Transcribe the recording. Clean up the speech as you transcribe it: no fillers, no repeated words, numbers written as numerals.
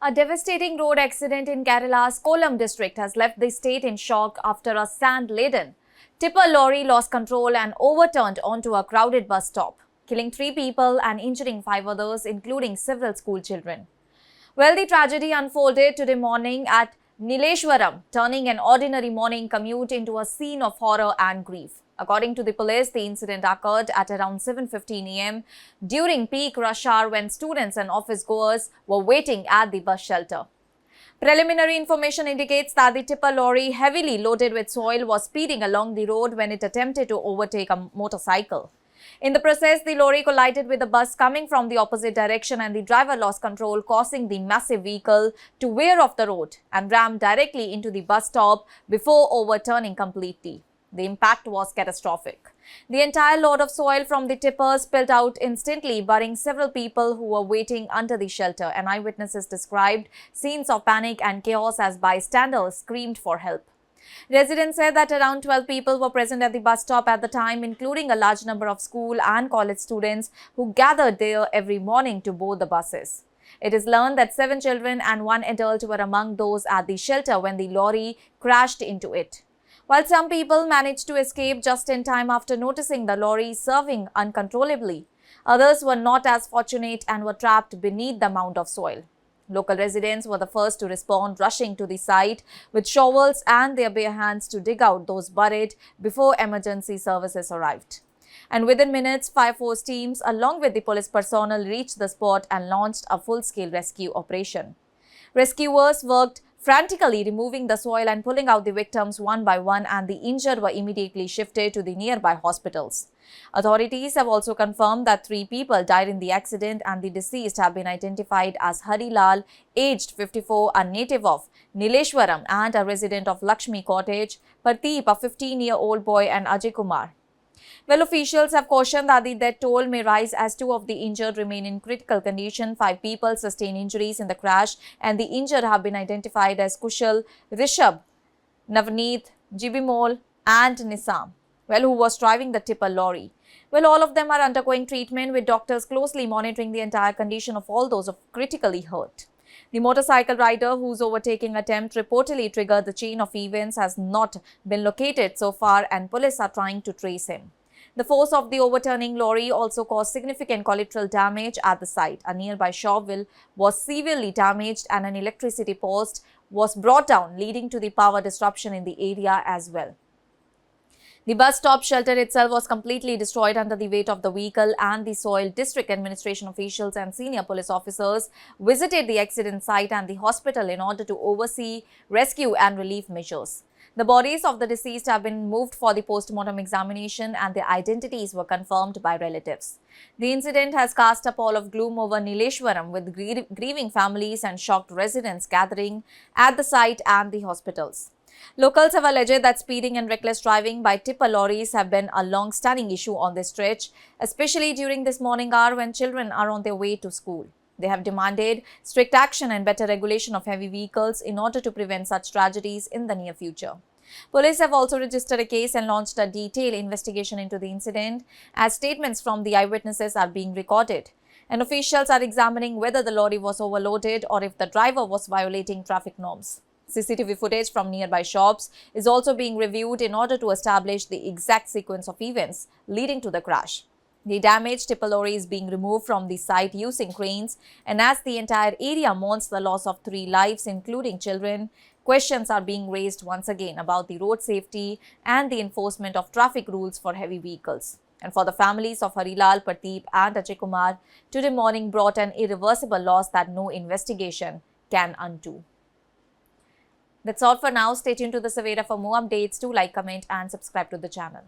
A devastating road accident in Kerala's Kollam district has left the state in shock after a sand-laden tipper lorry lost control and overturned onto a crowded bus stop, killing 3 people and injuring 5 others, including several school children. Well, the tragedy unfolded today morning at Nileshwaram, turning an ordinary morning commute into a scene of horror and grief. According to the police, the incident occurred at around 7:15 a.m. during peak rush hour when students and office goers were waiting at the bus shelter. Preliminary information indicates that the tipper lorry, heavily loaded with soil, was speeding along the road when it attempted to overtake a motorcycle. In the process, the lorry collided with a bus coming from the opposite direction and the driver lost control, causing the massive vehicle to veer off the road and ram directly into the bus stop before overturning completely. The impact was catastrophic. The entire load of soil from the tipper spilled out instantly, burying several people who were waiting under the shelter, and eyewitnesses described scenes of panic and chaos as bystanders screamed for help. Residents said that around 12 people were present at the bus stop at the time, including a large number of school and college students who gathered there every morning to board the buses. It is learned that 7 children and 1 adult were among those at the shelter when the lorry crashed into it. While some people managed to escape just in time after noticing the lorry swerving uncontrollably, others were not as fortunate and were trapped beneath the mound of soil. Local residents were the first to respond, rushing to the site with shovels and their bare hands to dig out those buried before emergency services arrived. And within minutes, 5 force teams along with the police personnel reached the spot and launched a full-scale rescue operation. Rescuers worked frantically, removing the soil and pulling out the victims one by one, and the injured were immediately shifted to the nearby hospitals. Authorities have also confirmed that 3 people died in the accident, and the deceased have been identified as Harilal, aged 54, a native of Nileshwaram and a resident of Lakshmi Cottage, Pradeep, a 15-year-old boy, and Ajay Kumar. Well, officials have cautioned that the death toll may rise as 2 of the injured remain in critical condition. 5 people sustained injuries in the crash, and the injured have been identified as Kushal, Rishabh, Navneet, Jibimol, and Nisam, who was driving the tipper lorry. Well, all of them are undergoing treatment, with doctors closely monitoring the entire condition of all those critically hurt. The motorcycle rider whose overtaking attempt reportedly triggered the chain of events has not been located so far, and police are trying to trace him. The force of the overturning lorry also caused significant collateral damage at the site. A nearby shop was severely damaged and an electricity post was brought down, leading to the power disruption in the area as well. The bus stop shelter itself was completely destroyed under the weight of the vehicle, and the soil. District administration officials and senior police officers visited the accident site and the hospital in order to oversee rescue and relief measures. The bodies of the deceased have been moved for the post-mortem examination, and their identities were confirmed by relatives. The incident has cast a pall of gloom over Nileshwaram, with grieving families and shocked residents gathering at the site and the hospitals. Locals have alleged that speeding and reckless driving by tipper lorries have been a long-standing issue on this stretch, especially during this morning hour when children are on their way to school. They have demanded strict action and better regulation of heavy vehicles in order to prevent such tragedies in the near future. Police have also registered a case and launched a detailed investigation into the incident, as statements from the eyewitnesses are being recorded, and officials are examining whether the lorry was overloaded or if the driver was violating traffic norms. CCTV footage from nearby shops is also being reviewed in order to establish the exact sequence of events leading to the crash. The damaged tipper lorry is being removed from the site using cranes, and as the entire area mourns the loss of 3 lives, including children, questions are being raised once again about the road safety and the enforcement of traffic rules for heavy vehicles. And for the families of Harilal, Pradeep, and Ajay Kumar, today morning brought an irreversible loss that no investigation can undo. That's all for now. Stay tuned to the Savera for more updates. Do like, comment, and subscribe to the channel.